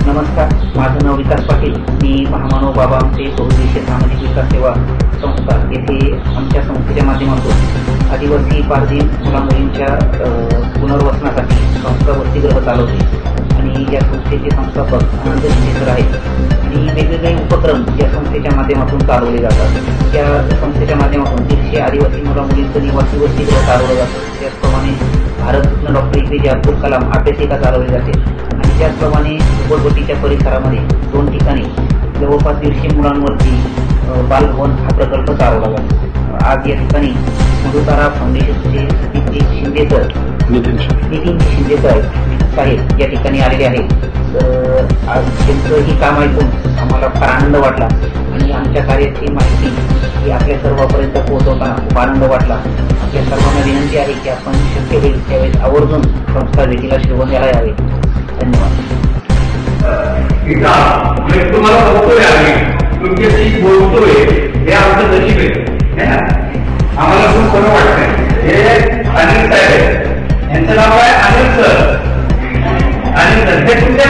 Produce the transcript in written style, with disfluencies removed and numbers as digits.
नमस्कार, माझं नाव विकास पाटील. मी महामानव बाबा आमचे बहुउद्देशीय सामाजिक विकास सेवा संस्था येथे आमच्या संस्थेच्या माध्यमातून आदिवासी पारधी मुलामुलींच्या पुनर्वसनासाठी संस्था वसतिगृह चालवते आणि या संस्थेचे संस्थापक आनंद शिंदे सर आहेत. आणि वेगवेगळे उपक्रम या संस्थेच्या माध्यमातून चालवले जातात. या संस्थेच्या माध्यमातून 100 आदिवासी मुलामुलींचं निवासी वसतिगृह चालवलं जातं. त्याचप्रमाणे भारतरत्न डॉक्टर APJ अब्दुल कलाम अभ्यासिका चालवली जाते आणि त्याचप्रमाणे झोपडपट्टीच्या परिसरामध्ये 2 ठिकाणी जवळपास 150 मुलांवरती बालभवन हा प्रकल्प चालवला जातो. आज या ठिकाणी मधुतारा फाउंडेशनचे नितीन शिंदे साहेब या ठिकाणी आलेले आहेत. तर आज त्यांचं ही काम ऐकून आम्हाला फार आनंद वाटला आणि आमच्या कार्याची माहिती ही आपल्या सर्वांपर्यंत पोहोचवताना खूप आनंद वाटला. आपल्या सर्वांना विनंती आहे की आपण शक्य होईल त्यावेळेस आवर्जून संस्था भेटीला शिरवून द्यायला यावे. धन्यवाद. तुम्हाला बघतोय आम्ही तुमच्याशी बोलतोय हे आमचं नशीब आहे. आम्हाला खूप बरं वाटतंय. हे अनिल साहेब यांचं नाव आहे अनिल सर आणि सध्या तुमच्या